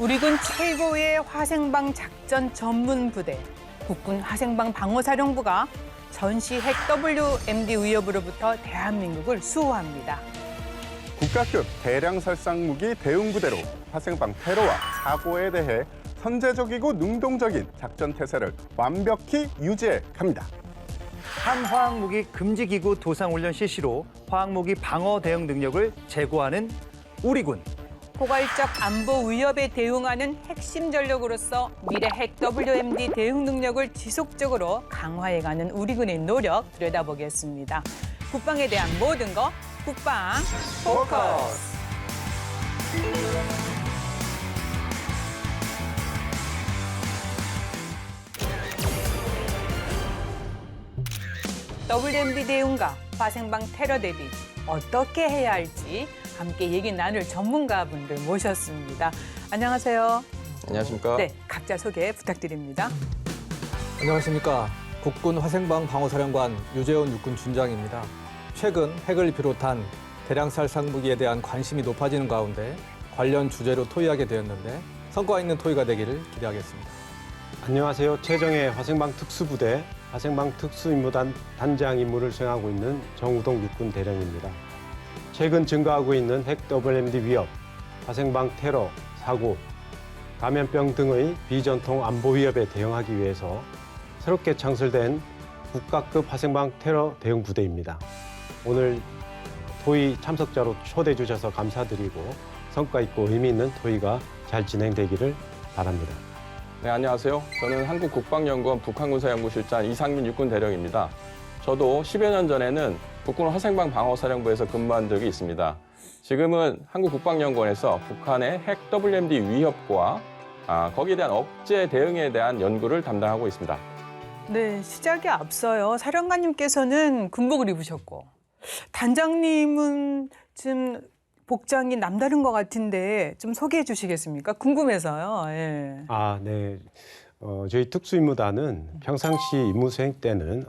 우리 군 최고의 화생방 작전 전문 부대, 국군 화생방 방어사령부가 전시 핵 WMD 위협으로부터 대한민국을 수호합니다. 국가급 대량 살상 무기 대응 부대로 화생방 테러와 사고에 대해 선제적이고 능동적인 작전 태세를 완벽히 유지해 갑니다. 한화학무기 금지기구 도상훈련 실시로 화학무기 방어 대응 능력을 제고하는 우리군. 포괄적 안보 위협에 대응하는 핵심 전력으로서 미래 핵 WMD 대응 능력을 지속적으로 강화해가는 우리 군의 노력 들여다보겠습니다. 국방에 대한 모든 것 국방 포커스. WMD 대응과 화생방 테러 대비 어떻게 해야 할지 함께 얘기 나눌 전문가분들 모셨습니다. 안녕하세요. 안녕하십니까? 네, 각자 소개 부탁드립니다. 안녕하십니까. 국군 화생방 방어사령관 유재원 육군 준장입니다. 최근 핵을 비롯한 대량살 무기에 대한 관심이 높아지는 가운데 관련 주제로 토의하게 되었는데 성과 있는 토의가 되기를 기대하겠습니다. 안녕하세요. 최정예 화생방 특수부대 화생방 특수임무단 단장 임무를 수행하고 있는 정우동 육군 대령입니다. 최근 증가하고 있는 핵 WMD 위협, 화생방 테러, 사고, 감염병 등의 비전통 안보 위협에 대응하기 위해서 새롭게 창설된 국가급 화생방 테러 대응 부대입니다. 오늘 토의 참석자로 초대해 주셔서 감사드리고 성과 있고 의미 있는 토의가 잘 진행되기를 바랍니다. 네, 안녕하세요. 저는 한국국방연구원 북한군사연구실장 이상민 육군 대령입니다. 저도 10여 년 전에는 국군 화생방 방어사령부에서 근무한 적이 있습니다. 지금은 한국국방연구원에서 북한의 핵 WMD 위협과 거기에 대한 억제 대응에 대한 연구를 담당하고 있습니다. 네, 시작에 앞서요. 사령관님께서는 군복을 입으셨고 단장님은 지금 복장이 남다른 것 같은데 좀 소개해 주시겠습니까? 궁금해서요. 예. 네. 저희 특수임무단은 평상시 임무 수행 때는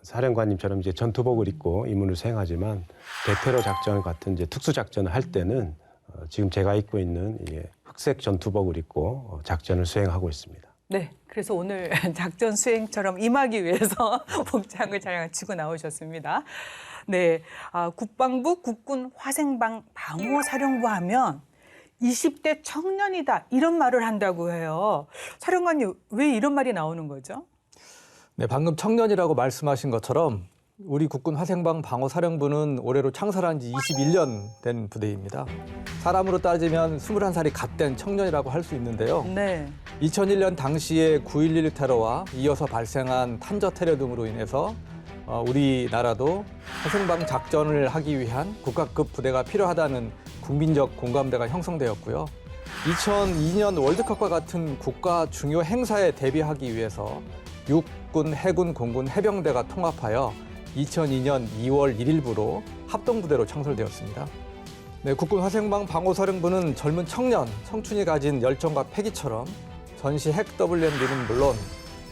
사령관님처럼 이제 전투복을 입고 임무를 수행하지만 대테러 작전 같은 이제 특수 작전을 할 때는 지금 제가 입고 있는 흑색 전투복을 입고 작전을 수행하고 있습니다. 네, 그래서 오늘 작전 수행처럼 임하기 위해서 복장을 잘 갖추고 나오셨습니다. 네, 국방부 국군 화생방 방어사령부 하면 20대 청년이다 이런 말을 한다고 해요. 사령관님, 왜 이런 말이 나오는 거죠? 네, 방금 청년이라고 말씀하신 것처럼 우리 국군 화생방 방어사령부는 올해로 창설한 지 21년 된 부대입니다. 사람으로 따지면 21살이 갓 된 청년이라고 할 수 있는데요. 네. 2001년 당시의 9.11 테러와 이어서 발생한 탄저 테러 등으로 인해서 우리나라도 화생방 작전을 하기 위한 국가급 부대가 필요하다는 국민적 공감대가 형성되었고요. 2002년 월드컵과 같은 국가 중요 행사에 대비하기 위해서 육군, 해군, 공군, 해병대가 통합하여 2002년 2월 1일부로 합동부대로 창설되었습니다. 네, 국군 화생방 방어사령부는 젊은 청년, 청춘이 가진 열정과 패기처럼 전시 핵 WMD는 물론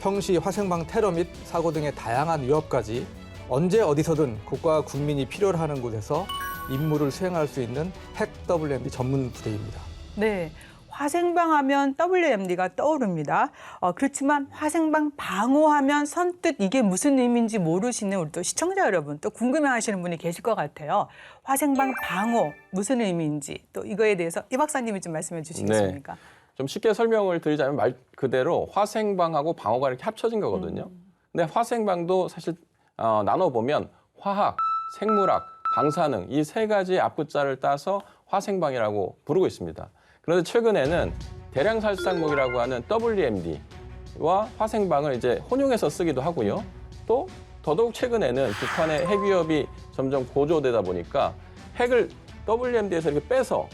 평시 화생방 테러 및 사고 등의 다양한 위협까지 언제 어디서든 국가와 국민이 필요로 하는 곳에서 임무를 수행할 수 있는 핵 WMD 전문 부대입니다. 네, 화생방 하면 WMD가 떠오릅니다. 그렇지만 화생방 방어하면 선뜻 이게 무슨 의미인지 모르시는 우리 또 시청자 여러분, 또 궁금해하시는 분이 계실 것 같아요. 화생방 방어 무슨 의미인지 또 이거에 대해서 이 박사님이 좀 말씀해 주시겠습니까? 네. 좀 쉽게 설명을 드리자면 말 그대로 화생방하고 방어가 이렇게 합쳐진 거거든요. 근데 화생방도 사실 나눠보면 화학, 생물학, 방사능 이 세 가지 앞글자를 따서 화생방이라고 부르고 있습니다. 그런데 최근에는 대량살상무기라고 하는 WMD와 화생방을 이제 혼용해서 쓰기도 하고요. 또 더더욱 최근에는 북한의 핵 위협이 점점 고조되다 보니까 핵을 WMD에서 이렇게 빼서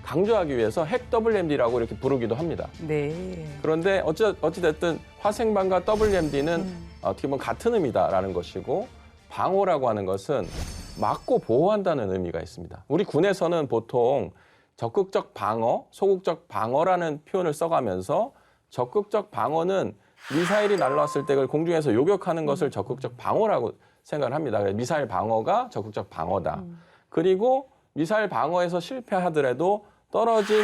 강조하기 위해서 핵 WMD라고 이렇게 부르기도 합니다. 네. 그런데 어찌됐든 화생방과 WMD는 어떻게 보면 같은 의미다라는 것이고 방어라고 하는 것은 막고 보호한다는 의미가 있습니다. 우리 군에서는 보통 적극적 방어, 소극적 방어라는 표현을 써가면서 적극적 방어는 미사일이 날라왔을 때 그걸 공중에서 요격하는 것을 적극적 방어라고 생각을 합니다. 미사일 방어가 적극적 방어다. 그리고 미사일 방어에서 실패하더라도 떨어진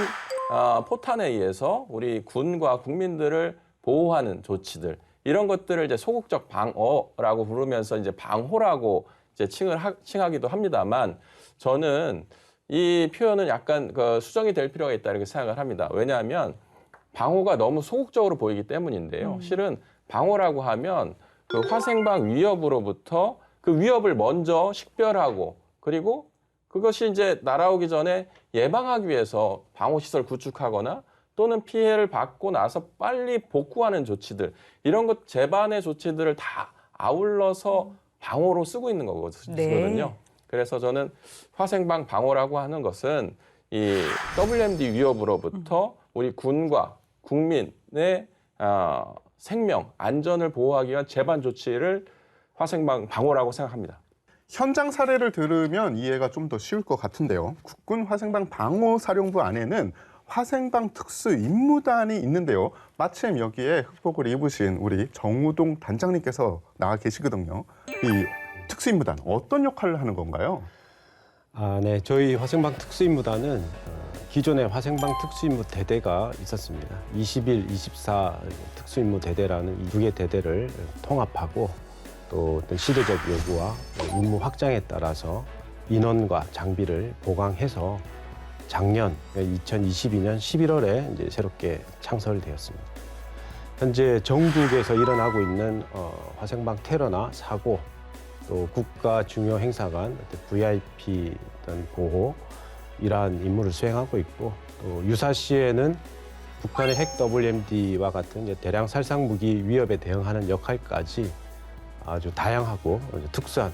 포탄에 의해서 우리 군과 국민들을 보호하는 조치들 이런 것들을 이제 소극적 방어라고 부르면서 이제 방호라고 이제 칭하기도 합니다만 저는 이 표현은 약간 수정이 될 필요가 있다 이렇게 생각을 합니다. 왜냐하면 방호가 너무 소극적으로 보이기 때문인데요. 실은 방호라고 하면 그 화생방 위협으로부터 그 위협을 먼저 식별하고 그리고 그것이 이제 날아오기 전에 예방하기 위해서 방호시설 구축하거나 또는 피해를 받고 나서 빨리 복구하는 조치들 이런 것 재반의 조치들을 다 아울러서 방호로 쓰고 있는 거거든요. 네. 그래서 저는 화생방 방호라고 하는 것은 이 WMD 위협으로부터 우리 군과 국민의 생명, 안전을 보호하기 위한 재반 조치를 화생방 방호라고 생각합니다. 현장 사례를 들으면 이해가 좀 더 쉬울 것 같은데요. 국군 화생방 방호사령부 안에는 화생방 특수 임무단이 있는데요. 마침 여기에 흑복을 입으신 우리 정우동 단장님께서 나와 계시거든요. 이 특수 임무단 어떤 역할을 하는 건가요? 네. 저희 화생방 특수임무단은 기존의 화생방 특수임무 대대가 있었습니다. 21, 24 특수임무 대대라는 이 두 개 대대를 통합하고 또 어떤 시대적 요구와 임무 확장에 따라서 인원과 장비를 보강해서 작년 2022년 11월에 이제 새롭게 창설되었습니다. 현재 전국에서 일어나고 있는 화생방 테러나 사고 또 국가 중요 행사 간 VIP 어떤 보호 이러한 임무를 수행하고 있고 또 유사시에는 북한의 핵 WMD와 같은 이제 대량 살상 무기 위협에 대응하는 역할까지 아주 다양하고 특수한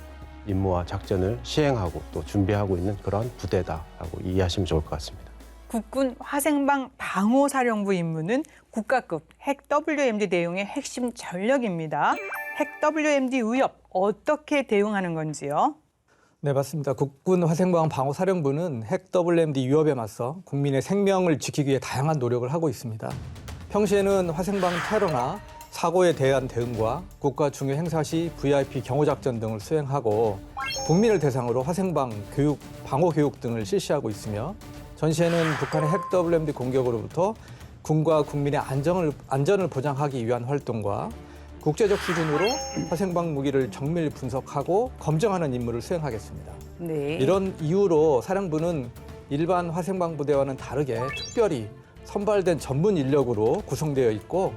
임무와 작전을 시행하고 또 준비하고 있는 그런 부대다라고 이해하시면 좋을 것 같습니다. 국군 화생방 방호사령부 임무는 국가급 핵 WMD 대응의 핵심 전력입니다. 핵 WMD 위협 어떻게 대응하는 건지요? 네, 맞습니다. 국군 화생방 방호사령부는 핵 WMD 위협에 맞서 국민의 생명을 지키기 위해 다양한 노력을 하고 있습니다. 평시에는 화생방 테러나 사고에 대한 대응과 국가 중요 행사 시 VIP 경호작전 등을 수행하고 국민을 대상으로 화생방 교육, 방호 교육 등을 실시하고 있으며 전시에는 북한의 핵 WMD 공격으로부터 군과 국민의 안전을 보장하기 위한 활동과 국제적 수준으로 화생방 무기를 정밀 분석하고 검증하는 임무를 수행하겠습니다. 네. 이런 이유로 사령부는 일반 화생방 부대와는 다르게 특별히 선발된 전문 인력으로 구성되어 있고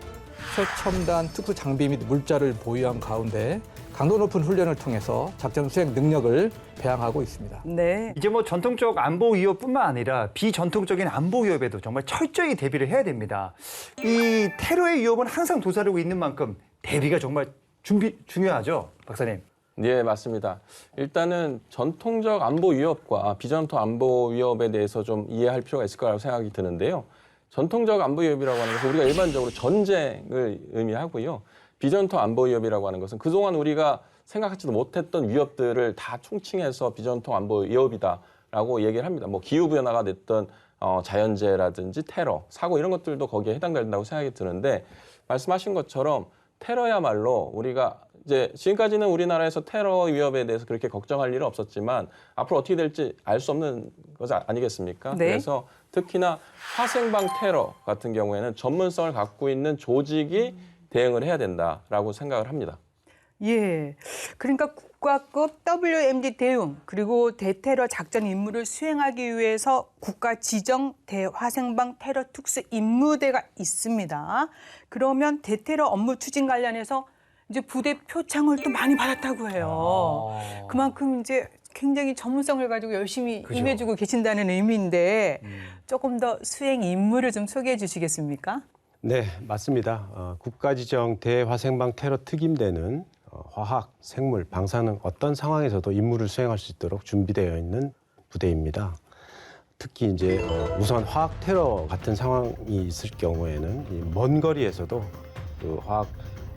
최첨단 특수 장비 및 물자를 보유한 가운데 강도 높은 훈련을 통해서 작전 수행 능력을 배양하고 있습니다. 네. 이제 뭐 전통적 안보 위협뿐만 아니라 비전통적인 안보 위협에도 정말 철저히 대비를 해야 됩니다. 이 테러의 위협은 항상 도사리고 있는 만큼 대비가 정말 중요하죠, 박사님. 네, 맞습니다. 일단은 전통적 안보 위협과 비전통 안보 위협에 대해서 좀 이해할 필요가 있을 거라고 생각이 드는데요. 전통적 안보 위협이라고 하는 것은 우리가 일반적으로 전쟁을 의미하고요. 비전통 안보 위협이라고 하는 것은 그동안 우리가 생각하지도 못했던 위협들을 다 총칭해서 비전통 안보 위협이다라고 얘기를 합니다. 뭐 기후변화가 됐던 자연재해라든지 테러, 사고 이런 것들도 거기에 해당된다고 생각이 드는데 말씀하신 것처럼 테러야말로 우리가 이제 지금까지는 우리나라에서 테러 위협에 대해서 그렇게 걱정할 일은 없었지만 앞으로 어떻게 될지 알 수 없는 것 아니겠습니까? 네. 그래서 특히나 화생방 테러 같은 경우에는 전문성을 갖고 있는 조직이 대응을 해야 된다라고 생각을 합니다. 예. 그러니까 국가급 WMD 대응 그리고 대테러 작전 임무를 수행하기 위해서 국가 지정 대화생방 테러 특수 임무대가 있습니다. 그러면 대테러 업무 추진 관련해서 이제 부대 표창을 또 많이 받았다고 해요. 그만큼 이제 굉장히 전문성을 가지고 열심히 그죠. 임해주고 계신다는 의미인데 조금 더 수행 임무를 좀 소개해 주시겠습니까? 네, 맞습니다. 국가지정 대화생방 테러 특임대는 화학, 생물, 방사능 어떤 상황에서도 임무를 수행할 수 있도록 준비되어 있는 부대입니다. 특히 이제 우선 화학 테러 같은 상황이 있을 경우에는 이 먼 거리에서도 그 화학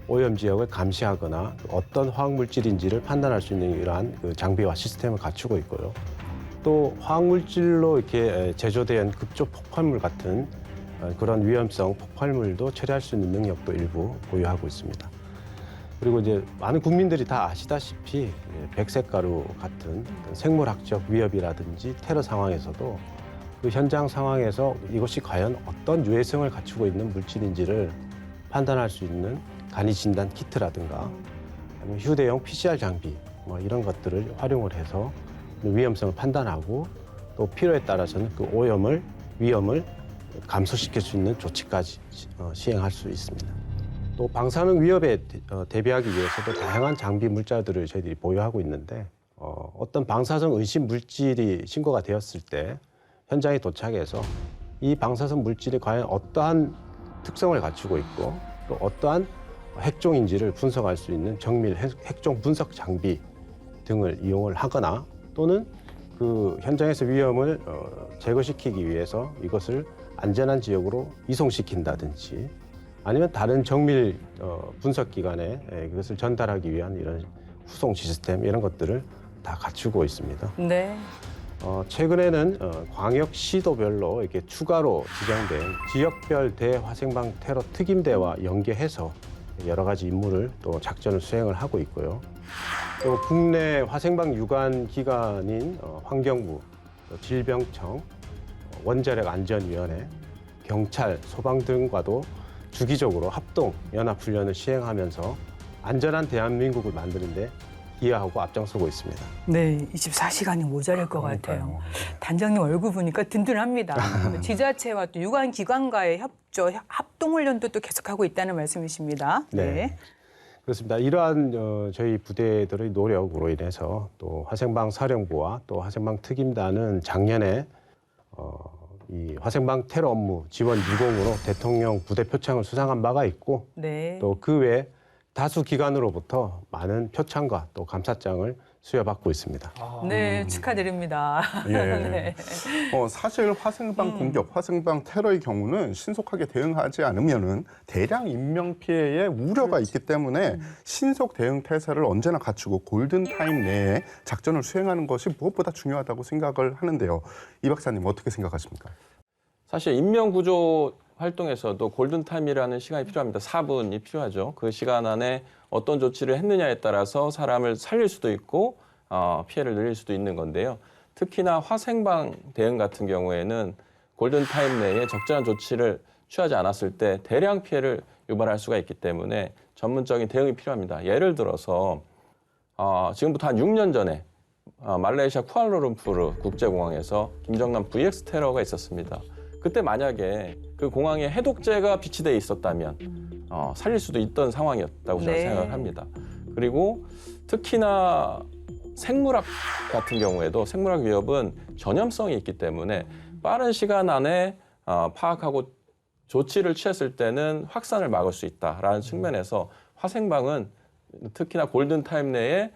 오염 지역을 감시하거나 어떤 화학 물질인지를 판단할 수 있는 이러한 그 장비와 시스템을 갖추고 있고요. 또 화학 물질로 이렇게 제조된 급조 폭발물 같은 그런 위험성 폭발물도 처리할 수 있는 능력도 일부 보유하고 있습니다. 그리고 이제 많은 국민들이 다 아시다시피 백색가루 같은 생물학적 위협이라든지 테러 상황에서도 그 현장 상황에서 이것이 과연 어떤 유해성을 갖추고 있는 물질인지를 판단할 수 있는 간이 진단 키트라든가 아니면 휴대용 PCR 장비 뭐 이런 것들을 활용을 해서 위험성을 판단하고 또 필요에 따라서는 그 위험을 감소시킬 수 있는 조치까지 시행할 수 있습니다. 또 방사능 위협에 대비하기 위해서도 다양한 장비 물자들을 저희들이 보유하고 있는데 어떤 방사성 의심 물질이 신고가 되었을 때 현장에 도착해서 이 방사성 물질이 과연 어떠한 특성을 갖추고 있고 또 어떠한 핵종인지를 분석할 수 있는 정밀 핵종 분석 장비 등을 이용을 하거나 또는 그 현장에서 위험을 제거시키기 위해서 이것을 안전한 지역으로 이송시킨다든지 아니면 다른 정밀 분석 기관에 그것을 전달하기 위한 이런 후송 시스템 이런 것들을 다 갖추고 있습니다. 네. 최근에는 광역 시도별로 이렇게 추가로 지정된 지역별 대화생방 테러 특임대와 연계해서 여러 가지 임무를 또 작전을 수행을 하고 있고요. 또 국내 화생방 유관 기관인 환경부, 또 질병청, 원자력안전위원회, 경찰, 소방 등과도 주기적으로 합동 연합훈련을 시행하면서 안전한 대한민국을 만드는데 기여하고 앞장서고 있습니다. 네, 24시간이 모자랄 것 같아요. 단장님 얼굴 보니까 든든합니다. 지자체와 또 유관 기관과의 합동훈련도 또 계속하고 있다는 말씀이십니다. 네. 그렇습니다. 이러한 저희 부대들의 노력으로 인해서 또 화생방 사령부와 또 화생방 특임단은 작년에 이 화생방 테러 업무 지원 유공으로 대통령 부대 표창을 수상한 바가 있고 네. 또 그 외에 다수 기관으로부터 많은 표창과 또 감사장을 수여받고 있습니다. 네, 축하드립니다. 예. 네. 사실 화생방 공격, 화생방 테러의 경우는 신속하게 대응하지 않으면은 대량 인명 피해의 우려가 있기 때문에 신속 대응 태세를 언제나 갖추고 골든 타임 내에 작전을 수행하는 것이 무엇보다 중요하다고 생각을 하는데요. 이 박사님 어떻게 생각하십니까? 사실 인명구조 활동에서도 골든타임이라는 시간이 필요합니다. 4분이 필요하죠. 그 시간 안에 어떤 조치를 했느냐에 따라서 사람을 살릴 수도 있고 피해를 늘릴 수도 있는 건데요. 특히나 화생방 대응 같은 경우에는 골든타임 내에 적절한 조치를 취하지 않았을 때 대량 피해를 유발할 수가 있기 때문에 전문적인 대응이 필요합니다. 예를 들어서 지금부터 한 6년 전에 말레이시아 쿠알라룸푸르 국제공항에서 김정남 VX 테러가 있었습니다. 그때 만약에 그 공항에 해독제가 비치돼 있었다면 살릴 수도 있던 상황이었다고 저는 생각을 합니다. 그리고 특히나 생물학 같은 경우에도 생물학 위협은 전염성이 있기 때문에 빠른 시간 안에 파악하고 조치를 취했을 때는 확산을 막을 수 있다라는 측면에서 화생방은 특히나 골든타임 내에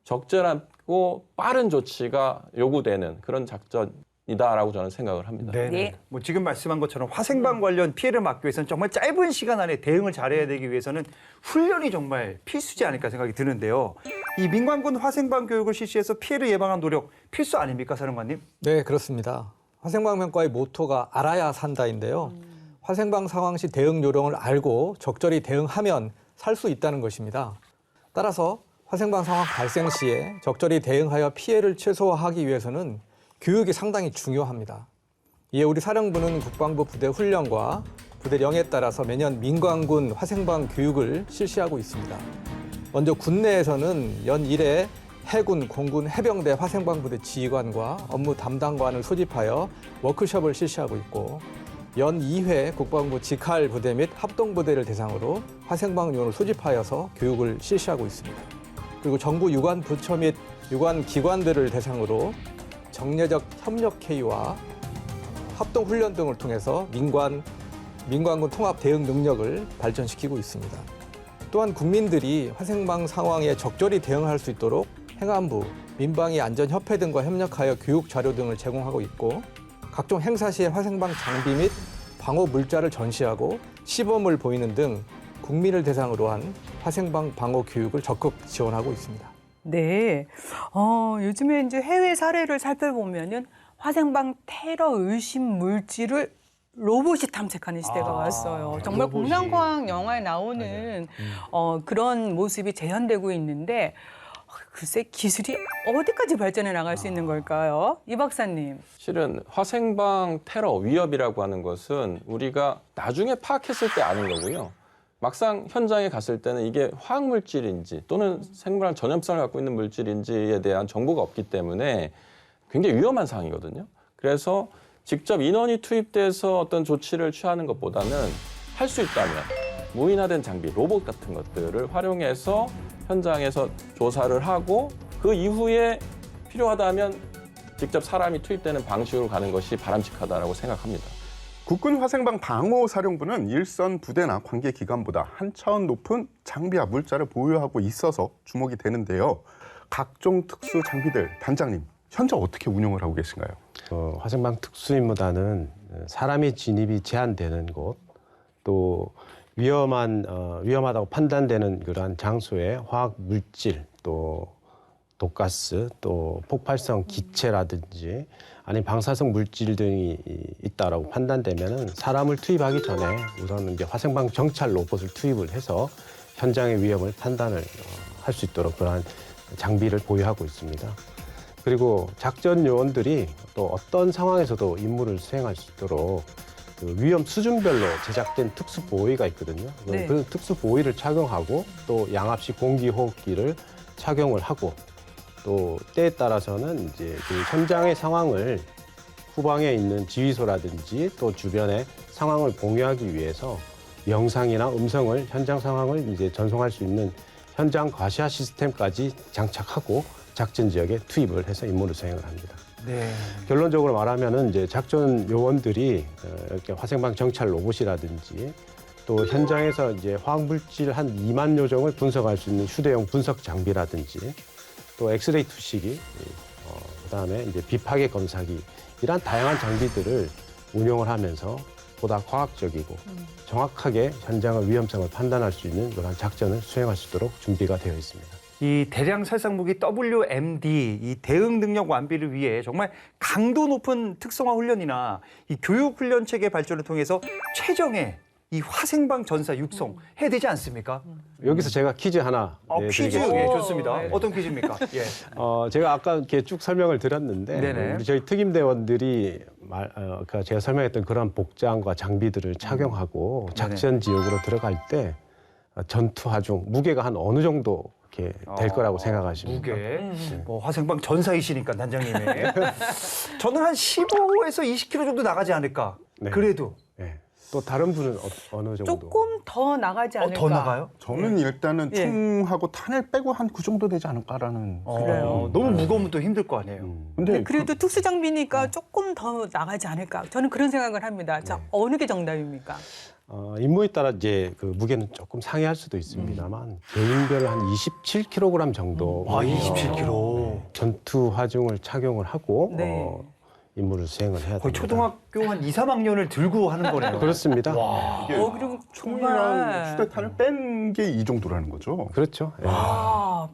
적절하고 빠른 조치가 요구되는 그런 작전이다라고 저는 생각을 합니다. 네. 뭐 지금 말씀한 것처럼 화생방 관련 피해를 막기 위해서는 정말 짧은 시간 안에 대응을 잘해야 되기 위해서는 훈련이 정말 필수지 않을까 생각이 드는데요. 이 민관군 화생방 교육을 실시해서 피해를 예방한 노력 필수 아닙니까, 사령관님? 네, 그렇습니다. 화생방 평가의 모토가 알아야 산다인데요. 화생방 상황 시 대응 요령을 알고 적절히 대응하면 살 수 있다는 것입니다. 따라서 화생방 상황 발생 시에 적절히 대응하여 피해를 최소화하기 위해서는 교육이 상당히 중요합니다. 이에 우리 사령부는 국방부 부대 훈련과 부대령에 따라서 매년 민관군 화생방 교육을 실시하고 있습니다. 먼저 군내에서는 연 1회 해군, 공군, 해병대 화생방 부대 지휘관과 업무 담당관을 소집하여 워크숍을 실시하고 있고 연 2회 국방부 직할 부대 및 합동부대를 대상으로 화생방 요원을 소집하여서 교육을 실시하고 있습니다. 그리고 정부 유관 부처 및 유관 기관들을 대상으로 정례적 협력 회의와 합동 훈련 등을 통해서 민관군 통합 대응 능력을 발전시키고 있습니다. 또한 국민들이 화생방 상황에 적절히 대응할 수 있도록 행안부, 민방위 안전협회 등과 협력하여 교육 자료 등을 제공하고 있고 각종 행사 시에 화생방 장비 및 방호 물자를 전시하고 시범을 보이는 등 국민을 대상으로 한 화생방 방호 교육을 적극 지원하고 있습니다. 네. 요즘에 이제 해외 사례를 살펴보면은 화생방 테러 의심 물질을 로봇이 탐색하는 시대가 왔어요. 정말 로봇이. 공상과학 영화에 나오는 그런 모습이 재현되고 있는데 글쎄 기술이 어디까지 발전해 나갈 수 있는 걸까요? 이 박사님. 실은 화생방 테러 위협이라고 하는 것은 우리가 나중에 파악했을 때 아는 거고요. 막상 현장에 갔을 때는 이게 화학물질인지 또는 생물학 전염성을 갖고 있는 물질인지에 대한 정보가 없기 때문에 굉장히 위험한 상황이거든요. 그래서 직접 인원이 투입돼서 어떤 조치를 취하는 것보다는 할 수 있다면 무인화된 장비, 로봇 같은 것들을 활용해서 현장에서 조사를 하고 그 이후에 필요하다면 직접 사람이 투입되는 방식으로 가는 것이 바람직하다고 생각합니다. 국군 화생방 방호사령부는 일선 부대나 관계 기관보다 한 차원 높은 장비와 물자를 보유하고 있어서 주목이 되는데요. 각종 특수 장비들, 단장님, 현재 어떻게 운영을 하고 계신가요? 화생방 특수임무단은 사람의 진입이 제한되는 곳, 또 위험하다고 판단되는 그러한 장소에 화학 물질, 또 독가스, 또 폭발성 기체라든지 아니 방사성 물질 등이 있다라고 판단되면은 사람을 투입하기 전에 우선은 이제 화생방 정찰 로봇을 투입을 해서 현장의 위험을 판단을 할 수 있도록 그러한 장비를 보유하고 있습니다. 그리고 작전 요원들이 또 어떤 상황에서도 임무를 수행할 수 있도록 그 위험 수준별로 제작된 특수 보호의가 있거든요. 네. 그 특수 보호의를 착용하고 또 양압식 공기호흡기를 착용을 하고 또 때에 따라서는 이제 그 현장의 상황을 후방에 있는 지휘소라든지 또 주변의 상황을 공유하기 위해서 영상이나 음성을 현장 상황을 이제 전송할 수 있는 현장 과시화 시스템까지 장착하고 작전 지역에 투입을 해서 임무를 수행을 합니다. 네. 결론적으로 말하면은 이제 작전 요원들이 이렇게 화생방 정찰 로봇이라든지 또 현장에서 이제 화학물질 한 2만 요정을 분석할 수 있는 휴대용 분석 장비라든지 또 엑스레이 투시기, 그다음에 이제 비파괴 검사기 이런 다양한 장비들을 운용을 하면서 보다 과학적이고 정확하게 현장의 위험성을 판단할 수 있는 그런 작전을 수행할 수 있도록 준비가 되어 있습니다. 이 대량 살상 무기 WMD 이 대응 능력 완비를 위해 정말 강도 높은 특성화 훈련이나 이 교육 훈련 체계 발전을 통해서 최정의 이 화생방 전사 육성 해야 되지 않습니까? 여기서 제가 퀴즈 하나 퀴즈 드리겠습니다. 예, 좋습니다. 네. 어떤 퀴즈입니까? 예. 제가 아까 이렇게 쭉 설명을 드렸는데 네네. 우리 저희 특임대원들이 제가 설명했던 그런 복장과 장비들을 착용하고 작전 지역으로 들어갈 때 전투 하중 무게가 한 어느 정도 이렇게 될 거라고 생각하시면 무게. 뭐 화생방 전사이시니까 단장님이. 저는 한 15에서 20kg 정도 나가지 않을까. 네. 그래도. 네. 또 다른 분은 어느 정도? 조금 더 나가지 않을까? 더 나가요? 저는 일단은 예. 총하고 탄을 빼고 한 그 정도 되지 않을까라는. 그래요? 너무 무거우면 또 힘들 거 아니에요. 근데 네, 그래도 특수 장비니까 조금 더 나가지 않을까? 저는 그런 생각을 합니다. 자, 어느 게 정답입니까? 임무에 따라 이제 그 무게는 조금 상이할 수도 있습니다만 개인별 한 27kg 정도 와, 27kg. 전투 화중을 착용을 하고 네. 임무를 수행을 해야 됩니다. 거의 초등학교 한 2, 3학년을 들고 하는 거네요. 그렇습니다. 그리고 총이랑 정말 휴대탄을 뺀 게 이 정도라는 거죠. 그렇죠. 예.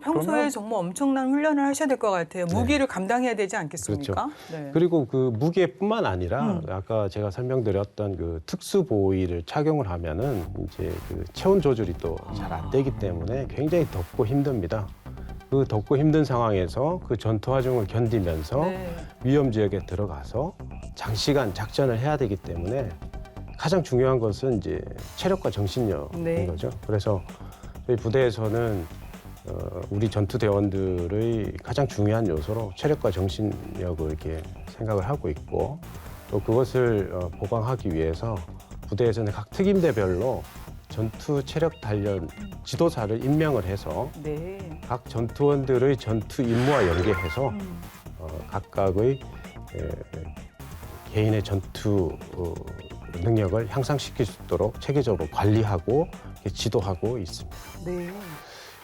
평소에 정말 엄청난 훈련을 하셔야 될 것 같아요. 무기를 감당해야 되지 않겠습니까? 네. 그리고 그 무게뿐만 아니라 아까 제가 설명드렸던 그 특수 보호의를 착용을 하면은 이제 그 체온 조절이 또 잘 안 되기 때문에 굉장히 덥고 힘듭니다. 그 덥고 힘든 상황에서 그 전투 화중을 견디면서 네. 위험 지역에 들어가서 장시간 작전을 해야 되기 때문에 가장 중요한 것은 이제 체력과 정신력인 네. 거죠. 그래서 저희 부대에서는 우리 전투 대원들의 가장 중요한 요소로 체력과 정신력을 이렇게 생각을 하고 있고 또 그것을 보강하기 위해서 부대에서는 각 특임대별로 전투 체력 단련 지도사를 임명을 해서 네. 각 전투원들의 전투 임무와 연계해서 각각의 개인의 전투 능력을 향상시킬 수 있도록 체계적으로 관리하고 지도하고 있습니다. 네.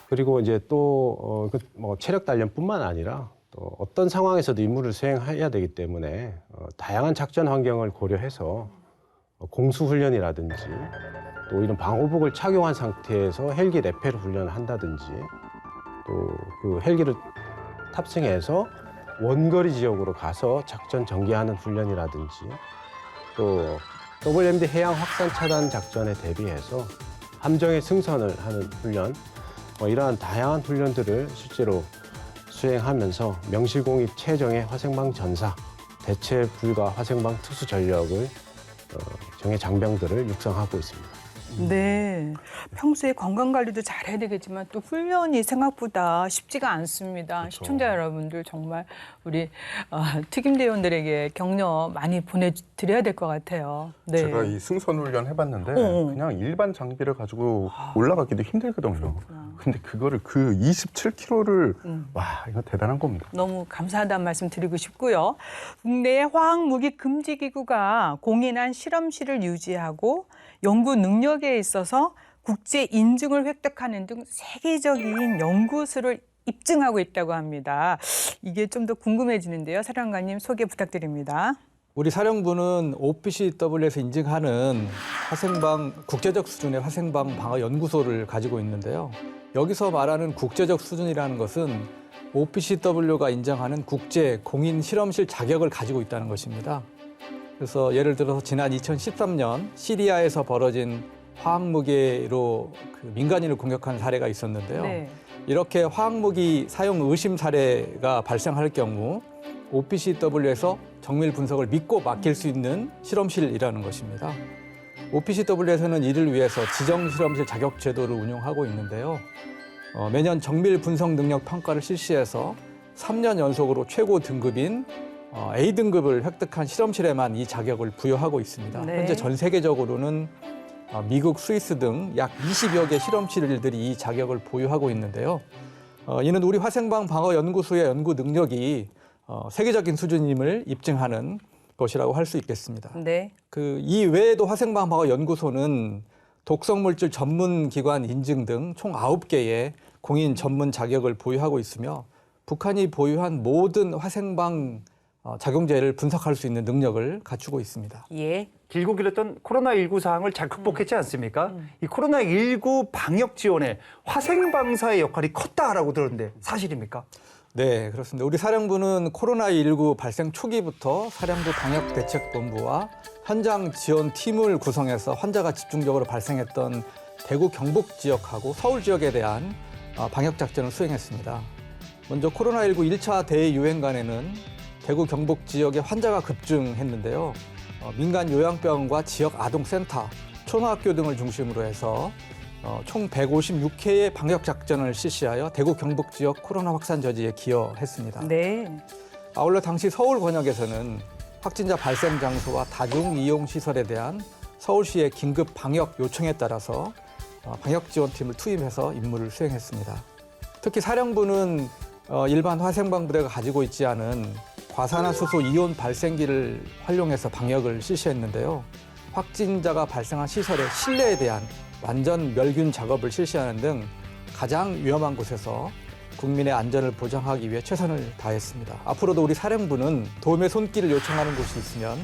그리고 이제 또 체력 단련뿐만 아니라 또 어떤 상황에서도 임무를 수행해야 되기 때문에 다양한 작전 환경을 고려해서 공수 훈련이라든지 또 이런 방호복을 착용한 상태에서 헬기 레페르 훈련을 한다든지 또 그 헬기를 탑승해서 원거리 지역으로 가서 작전 전개하는 훈련이라든지 또 WMD 해양 확산 차단 작전에 대비해서 함정의 승선을 하는 훈련 이러한 다양한 훈련들을 실제로 수행하면서 명실공히 최정예 화생방 전사, 대체 불가 화생방 특수 전력을 정예 장병들을 육성하고 있습니다. 네. 평소에 건강 관리도 잘해야 되겠지만 또 훈련이 생각보다 쉽지가 않습니다. 그렇죠. 시청자 여러분들 정말 우리 특임대원들에게 격려 많이 보내드려야 될 것 같아요. 네. 제가 이 승선 훈련 해봤는데 어. 그냥 일반 장비를 가지고 올라가기도 힘들거든요. 근데 그거를 그 27km를 와 이거 대단한 겁니다. 너무 감사하다는 말씀 드리고 싶고요. 국내 화학무기 금지기구가 공인한 실험실을 유지하고 연구 능력에 있어서 국제 인증을 획득하는 등 세계적인 연구소를 입증하고 있다고 합니다. 이게 좀 더 궁금해지는데요. 사령관님 소개 부탁드립니다. 우리 사령부는 OPCW에서 인증하는 화생방 국제적 수준의 화생방 방어 연구소를 가지고 있는데요. 여기서 말하는 국제적 수준이라는 것은 OPCW가 인정하는 국제 공인 실험실 자격을 가지고 있다는 것입니다. 그래서 예를 들어서 지난 2013년 시리아에서 벌어진 화학무기로 그 민간인을 공격한 사례가 있었는데요. 네. 이렇게 화학무기 사용 의심 사례가 발생할 경우 OPCW에서 정밀 분석을 믿고 맡길 수 있는 실험실이라는 것입니다. OPCW에서는 이를 위해서 지정 실험실 자격 제도를 운영하고 있는데요. 매년 정밀 분석 능력 평가를 실시해서 3년 연속으로 최고 등급인 A등급을 획득한 실험실에만 이 자격을 부여하고 있습니다. 네. 현재 전 세계적으로는 미국, 스위스 등 약 20여 개 실험실들이 이 자격을 보유하고 있는데요. 이는 우리 화생방 방어 연구소의 연구 능력이 세계적인 수준임을 입증하는 것이라고 할 수 있겠습니다. 네. 이 외에도 화생방 방어 연구소는 독성물질 전문 기관 인증 등 총 9개의 공인 전문 자격을 보유하고 있으며 북한이 보유한 모든 화생방 작용제를 분석할 수 있는 능력을 갖추고 있습니다. 예. 길고 길었던 코로나19 상황을 잘 극복했지 않습니까? 이 코로나19 방역 지원에 화생방사의 역할이 컸다라고 들었는데 사실입니까? 네, 그렇습니다. 우리 사령부는 코로나19 발생 초기부터 사령부 방역대책본부와 현장 지원팀을 구성해서 환자가 집중적으로 발생했던 대구 경북 지역하고 서울 지역에 대한 방역작전을 수행했습니다. 먼저 코로나19 1차 대유행간에는 대구 경북 지역에 환자가 급증했는데요. 민간 요양병원과 지역 아동센터, 초등학교 등을 중심으로 해서 총 156회의 방역작전을 실시하여 대구 경북 지역 코로나 확산 저지에 기여했습니다. 네. 아울러 당시 서울 권역에서는 확진자 발생 장소와 다중이용시설에 대한 서울시의 긴급 방역 요청에 따라서 방역지원팀을 투입해서 임무를 수행했습니다. 특히 사령부는 일반 화생방 부대가 가지고 있지 않은 과산화수소 이온 발생기를 활용해서 방역을 실시했는데요. 확진자가 발생한 시설의 실내에 대한 완전 멸균 작업을 실시하는 등 가장 위험한 곳에서 국민의 안전을 보장하기 위해 최선을 다했습니다. 앞으로도 우리 사령부는 도움의 손길을 요청하는 곳이 있으면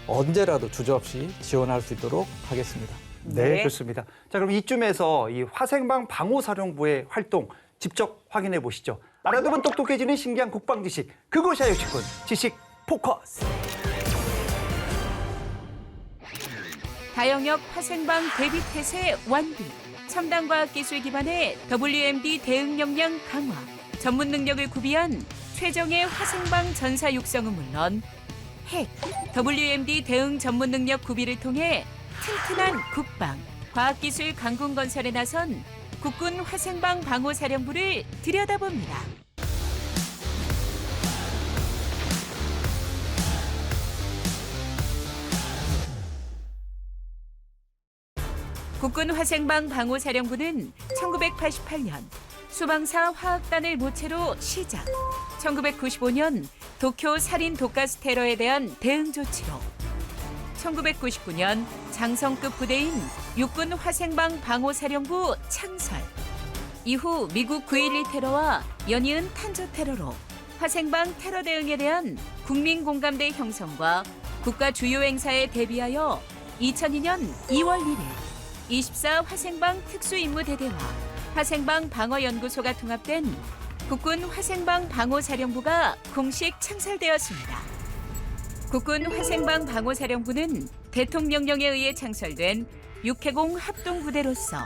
언제라도 주저없이 지원할 수 있도록 하겠습니다. 네, 네. 좋습니다. 자, 그럼 이쯤에서 이 화생방 방호사령부의 활동 직접 확인해 보시죠. 알아두면 똑똑해지는 신기한 국방 지식, 그것이 아유치군 지식 포커스. 다영역 화생방 대비 태세 완비, 첨단 과학 기술 기반의 WMD 대응 역량 강화, 전문 능력을 구비한 최정예 화생방 전사 육성은 물론 핵, WMD 대응 전문 능력 구비를 통해 튼튼한 국방, 과학기술 강군 건설에 나선 국군 화생방 방호사령부를 들여다봅니다. 국군 화생방 방호사령부는 1988년 수방사 화학단을 모체로 시작, 1995년 도쿄 살인 독가스 테러에 대한 대응 조치로 1999년 장성급 부대인 육군 화생방 방호사령부 창설, 이후 미국 9.12 테러와 연이은 탄저 테러로 화생방 테러 대응에 대한 국민 공감대 형성과 국가 주요 행사에 대비하여 2002년 2월 1일 24 화생방 특수임무대대와 화생방 방어연구소가 통합된 국군 화생방 방호사령부가 공식 창설되었습니다. 국군 화생방 방호사령부는 대통령령에 의해 창설된 육해공 합동부대로서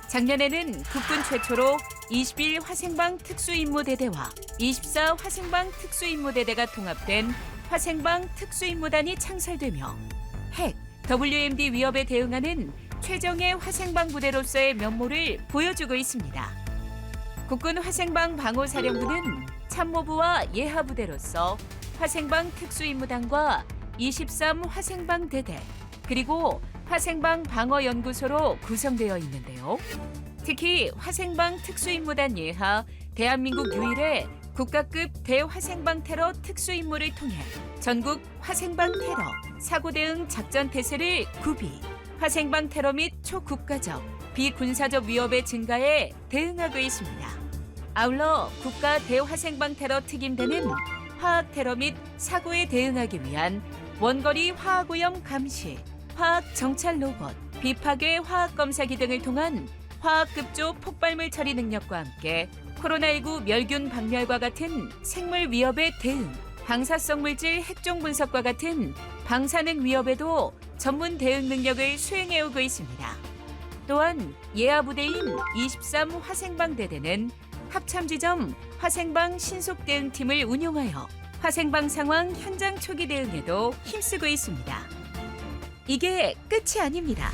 작년에는 국군 최초로 21 화생방 특수임무대대와 24 화생방 특수임무대대가 통합된 화생방 특수임무단이 창설되며 핵, WMD 위협에 대응하는 최정예 화생방 부대로서의 면모를 보여주고 있습니다. 국군 화생방 방호사령부는 참모부와 예하부대로서 화생방 특수임무단과 23 화생방 대대 그리고 화생방 방어연구소로 구성되어 있는데요. 특히 화생방 특수임무단 예하 대한민국 유일의 국가급 대화생방 테러 특수임무를 통해 전국 화생방 테러 사고 대응 작전 태세를 구비, 화생방 테러 및 초국가적, 비군사적 위협의 증가에 대응하고 있습니다. 아울러 국가 대화생방 테러 특임대는 화학 테러 및 사고에 대응하기 위한 원거리 화학오염 감시, 화학 정찰 로봇, 비파괴 화학 검사기 등을 통한 화학급조 폭발물 처리 능력과 함께 코로나19 멸균 박멸과 같은 생물 위협에 대응, 방사성 물질 핵종 분석과 같은 방사능 위협에도 전문 대응 능력을 수행해오고 있습니다. 또한 예하부대인 23 화생방대대는 합참지점 화생방 신속대응팀을 운용하여 화생방 상황 현장 초기 대응에도 힘쓰고 있습니다. 이게 끝이 아닙니다.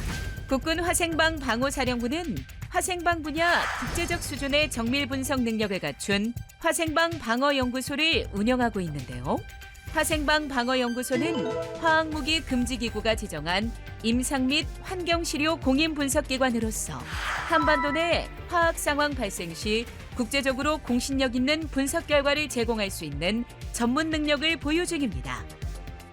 국군 화생방 방호사령부는 화생방 분야 국제적 수준의 정밀 분석 능력을 갖춘 화생방 방어연구소를 운영하고 있는데요. 화생방 방어연구소는 화학무기 금지기구가 지정한 임상 및 환경시료 공인 분석기관으로서 한반도 내 화학 상황 발생 시 국제적으로 공신력 있는 분석 결과를 제공할 수 있는 전문 능력을 보유 중입니다.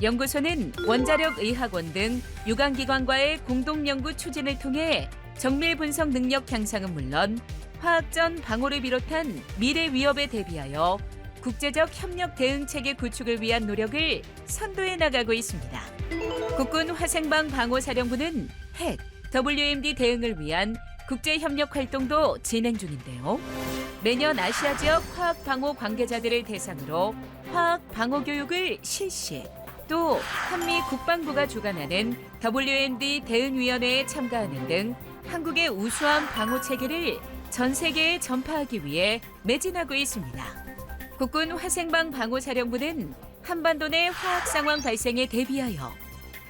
연구소는 원자력의학원 등 유관기관과의 공동연구 추진을 통해 정밀 분석 능력 향상은 물론 화학전 방호를 비롯한 미래 위협에 대비하여 국제적 협력 대응 체계 구축을 위한 노력을 선도해 나가고 있습니다. 국군 화생방 방호사령부는 핵, WMD 대응을 위한 국제협력 활동도 진행 중인데요. 매년 아시아 지역 화학 방호 관계자들을 대상으로 화학 방호 교육을 실시, 또 한미 국방부가 주관하는 WMD 대응위원회에 참가하는 등 한국의 우수한 방호 체계를 전 세계에 전파하기 위해 매진하고 있습니다. 국군 화생방 방호사령부는 한반도 내 화학 상황 발생에 대비하여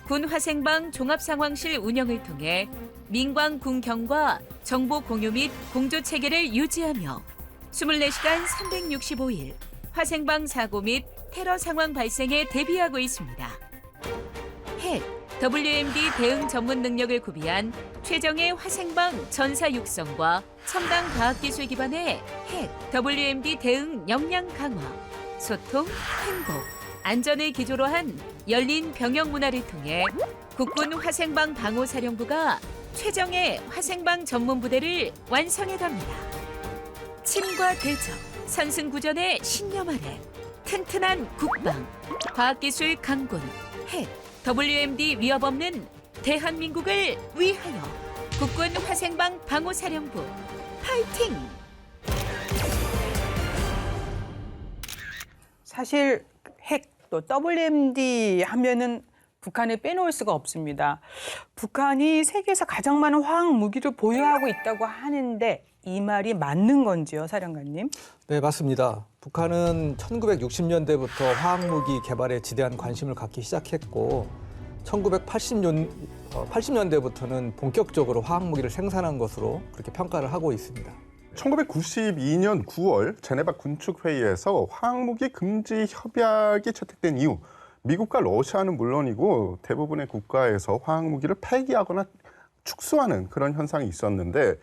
군 화생방 종합상황실 운영을 통해 민관 군경과 정보 공유 및 공조 체계를 유지하며 24시간 365일 화생방 사고 및 테러 상황 발생에 대비하고 있습니다. 핵, WMD 대응 전문 능력을 구비한 최정예 화생방 전사 육성과 첨단 과학기술 기반의 핵, WMD 대응 역량 강화, 소통, 행복, 안전을 기조로 한 열린 병영 문화를 통해 국군 화생방 방호사령부가 최정예 화생방 전문부대를 완성해갑니다. 침과 대적, 선승구전의 신념 아래 튼튼한 국방, 과학기술 강군, 핵, WMD 위협 없는 대한민국을 위하여 국군 화생방 방호사령부 파이팅! 사실 핵 또 WMD 하면은 북한을 빼놓을 수가 없습니다. 북한이 세계에서 가장 많은 화학 무기를 보유하고 있다고 하는데 이 말이 맞는 건지요, 사령관님? 네, 맞습니다. 북한은 1960년대부터 화학무기 개발에 지대한 관심을 갖기 시작했고 1980년대부터는 본격적으로 화학무기를 생산한 것으로 그렇게 평가를 하고 있습니다. 1992년 9월 제네바 군축회의에서 화학무기 금지 협약이 채택된 이후 미국과 러시아는 물론이고 대부분의 국가에서 화학무기를 폐기하거나 축소하는 그런 현상이 있었는데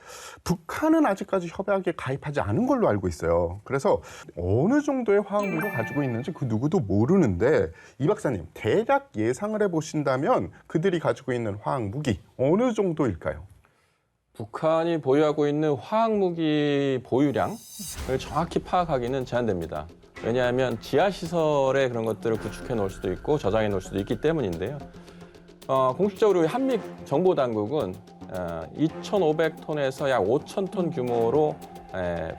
북한은 아직까지 협약에 가입하지 않은 걸로 알고 있어요. 그래서 어느 정도의 화학무기를 가지고 있는지 그 누구도 모르는데 이 박사님 대략 예상을 해보신다면 그들이 가지고 있는 화학무기 어느 정도일까요? 북한이 보유하고 있는 화학무기 보유량을 정확히 파악하기는 제한됩니다. 왜냐하면 지하시설에 그런 것들을 구축해 놓을 수도 있고 저장해 놓을 수도 있기 때문인데요. 공식적으로 한미 정보당국은 2,500톤에서 약 5,000톤 규모로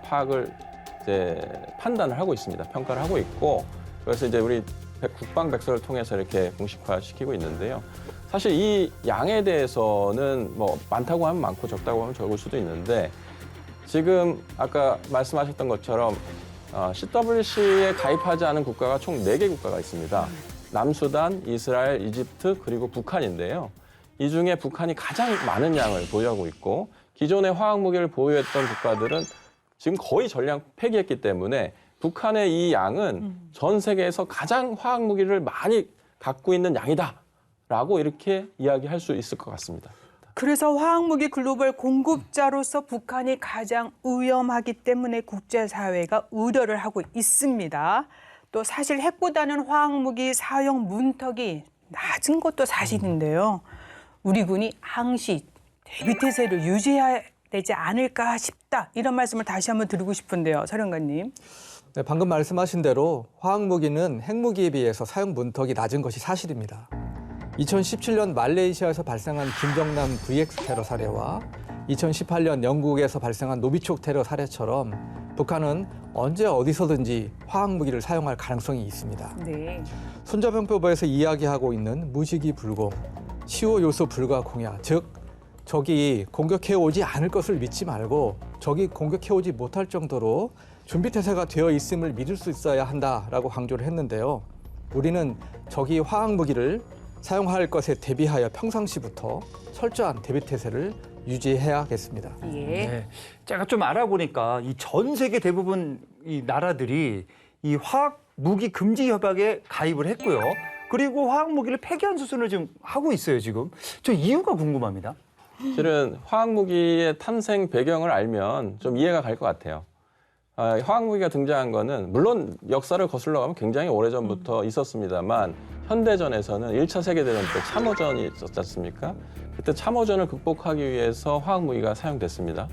파악을 판단을 하고 있습니다. 평가를 하고 있고 그래서 이제 우리 국방백서를 통해서 이렇게 공식화시키고 있는데요. 사실 이 양에 대해서는 뭐 많다고 하면 많고 적다고 하면 적을 수도 있는데 지금 아까 말씀하셨던 것처럼 CWC에 가입하지 않은 국가가 총 4개 국가가 있습니다. 남수단, 이스라엘, 이집트, 그리고 북한인데요. 이 중에 북한이 가장 많은 양을 보유하고 있고 기존의 화학무기를 보유했던 국가들은 지금 거의 전량 폐기했기 때문에 북한의 이 양은 전 세계에서 가장 화학무기를 많이 갖고 있는 양이다라고 이렇게 이야기할 수 있을 것 같습니다. 그래서 화학무기 글로벌 공급자로서 북한이 가장 위험하기 때문에 국제사회가 우려를 하고 있습니다. 또 사실 핵보다는 화학무기 사용 문턱이 낮은 것도 사실인데요. 우리 군이 항시 대비태세를 유지해야 되지 않을까 싶다. 이런 말씀을 다시 한번 드리고 싶은데요. 사령관님. 네, 방금 말씀하신 대로 화학무기는 핵무기에 비해서 사용 문턱이 낮은 것이 사실입니다. 2017년 말레이시아에서 발생한 김정남 VX 테러 사례와 2018년 영국에서 발생한 노비촉 테러 사례처럼 북한은 언제 어디서든지 화학무기를 사용할 가능성이 있습니다. 네. 손자병법에서 이야기하고 있는 무시기 불공, 시호 요소 불가 공야, 즉 적이 공격해오지 않을 것을 믿지 말고 적이 공격해오지 못할 정도로 준비태세가 되어 있음을 믿을 수 있어야 한다라고 강조를 했는데요. 우리는 적이 화학무기를 사용할 것에 대비하여 평상시부터 철저한 대비태세를 유지해야겠습니다. 예. 네. 제가 좀 알아보니까 이 전 세계 대부분 이 나라들이 이 화학 무기 금지 협약에 가입을 했고요. 그리고 화학 무기를 폐기한 수순을 지금 하고 있어요, 지금. 저 이유가 궁금합니다. 실은 화학무기의 탄생 배경을 알면 좀 이해가 갈 것 같아요. 화학무기가 등장한 거는 물론 역사를 거슬러 가면 굉장히 오래전부터 있었습니다만 현대전에서는 1차 세계대전 때 참호전이 있었지 않습니까? 그때 참호전을 극복하기 위해서 화학무기가 사용됐습니다.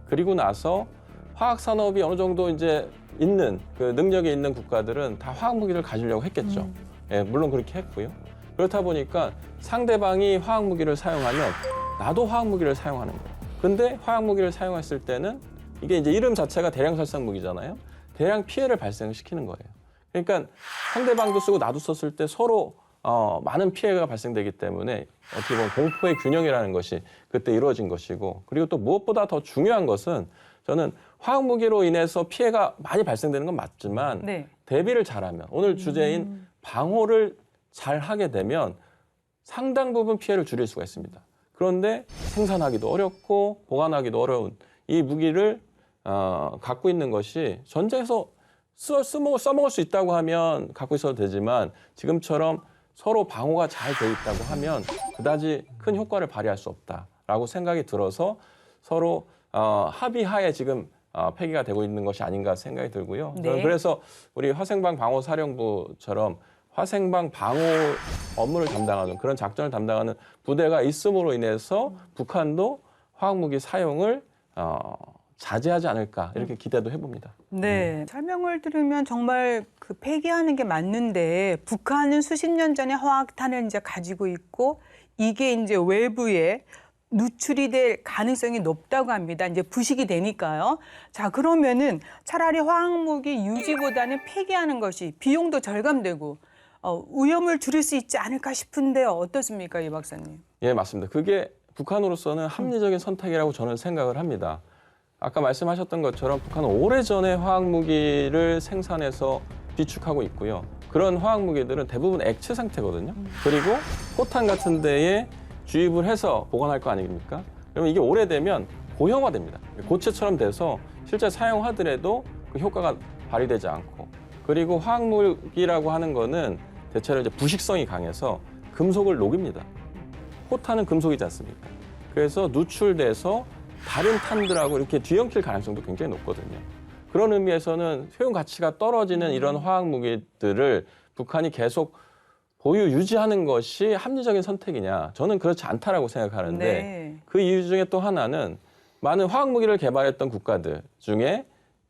그리고 나서 화학산업이 어느 정도 이제 있는 그 능력이 있는 국가들은 다 화학무기를 가지려고 했겠죠. 예, 물론 그렇게 했고요. 그렇다 보니까 상대방이 화학무기를 사용하면 나도 화학무기를 사용하는 거예요. 근데 화학무기를 사용했을 때는 이게 이제 이름 자체가 대량 살상 무기잖아요. 대량 피해를 발생시키는 거예요. 그러니까 상대방도 쓰고 나도 썼을 때 서로 많은 피해가 발생되기 때문에 어떻게 보면 공포의 균형이라는 것이 그때 이루어진 것이고 그리고 또 무엇보다 더 중요한 것은 저는 화학무기로 인해서 피해가 많이 발생되는 건 맞지만 네. 대비를 잘하면 오늘 주제인 방호를 잘 하게 되면 상당 부분 피해를 줄일 수가 있습니다. 그런데 생산하기도 어렵고 보관하기도 어려운 이 무기를 갖고 있는 것이 전쟁에서 써먹을 수 있다고 하면 갖고 있어도 되지만 지금처럼 서로 방호가 잘 돼 있다고 하면 그다지 큰 효과를 발휘할 수 없다라고 생각이 들어서 서로 합의하에 지금 폐기가 되고 있는 것이 아닌가 생각이 들고요. 네. 저는 그래서 우리 화생방 방호사령부처럼 화생방 방호 업무를 담당하는 그런 작전을 담당하는 부대가 있음으로 인해서 북한도 화학무기 사용을 자제하지 않을까 이렇게 기대도 해봅니다. 네. 설명을 들으면 정말 그 폐기하는 게 맞는데 북한은 수십 년 전에 화학탄을 이제 가지고 있고 이게 이제 외부에 누출이 될 가능성이 높다고 합니다. 이제 부식이 되니까요. 자, 그러면은 차라리 화학무기 유지보다는 폐기하는 것이 비용도 절감되고 위험을 줄일 수 있지 않을까 싶은데요. 어떻습니까, 이 박사님? 예, 맞습니다. 그게 북한으로서는 합리적인 선택이라고 저는 생각을 합니다. 아까 말씀하셨던 것처럼 북한은 오래전에 화학무기를 생산해서 비축하고 있고요. 그런 화학무기들은 대부분 액체 상태거든요. 그리고 포탄 같은 데에 주입을 해서 보관할 거 아닙니까? 그러면 이게 오래되면 고형화됩니다. 고체처럼 돼서 실제 사용하더라도 그 효과가 발휘되지 않고 그리고 화학무기라고 하는 거는 대체로 이제 부식성이 강해서 금속을 녹입니다. 포탄은 금속이지 않습니까? 그래서 누출돼서 다른 탄들하고 이렇게 뒤엉킬 가능성도 굉장히 높거든요. 그런 의미에서는 효용 가치가 떨어지는 이런 화학무기들을 북한이 계속 보유 유지하는 것이 합리적인 선택이냐? 저는 그렇지 않다라고 생각하는데 네. 그 이유 중에 또 하나는 많은 화학무기를 개발했던 국가들 중에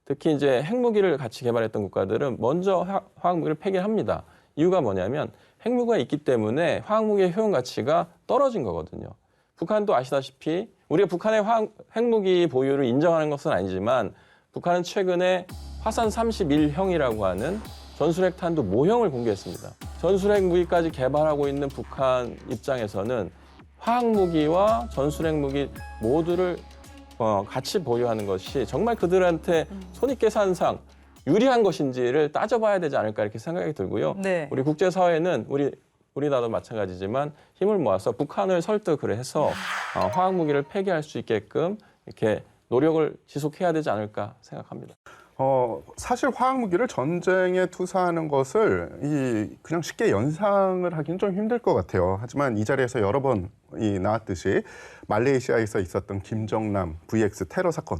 특히 이제 핵무기를 같이 개발했던 국가들은 먼저 화학무기를 폐기합니다. 이유가 뭐냐면 핵무기가 있기 때문에 화학무기의 효용 가치가 떨어진 거거든요. 북한도 아시다시피 우리가 북한의 핵무기 보유를 인정하는 것은 아니지만 북한은 최근에 화산 31형이라고 하는 전술핵탄두 모형을 공개했습니다. 전술핵 무기까지 개발하고 있는 북한 입장에서는 화학무기와 전술핵 무기 모두를 같이 보유하는 것이 정말 그들한테 손익계산상 유리한 것인지를 따져봐야 되지 않을까 이렇게 생각이 들고요. 네. 우리 국제사회는 우리나라도 마찬가지지만 힘을 모아서 북한을 설득을 해서 화학무기를 폐기할 수 있게끔 이렇게 노력을 지속해야 되지 않을까 생각합니다. 사실 화학무기를 전쟁에 투사하는 것을 그냥 쉽게 연상을 하기는 좀 힘들 것 같아요. 하지만 이 자리에서 여러 번 나왔듯이 말레이시아에서 있었던 김정남 VX 테러 사건,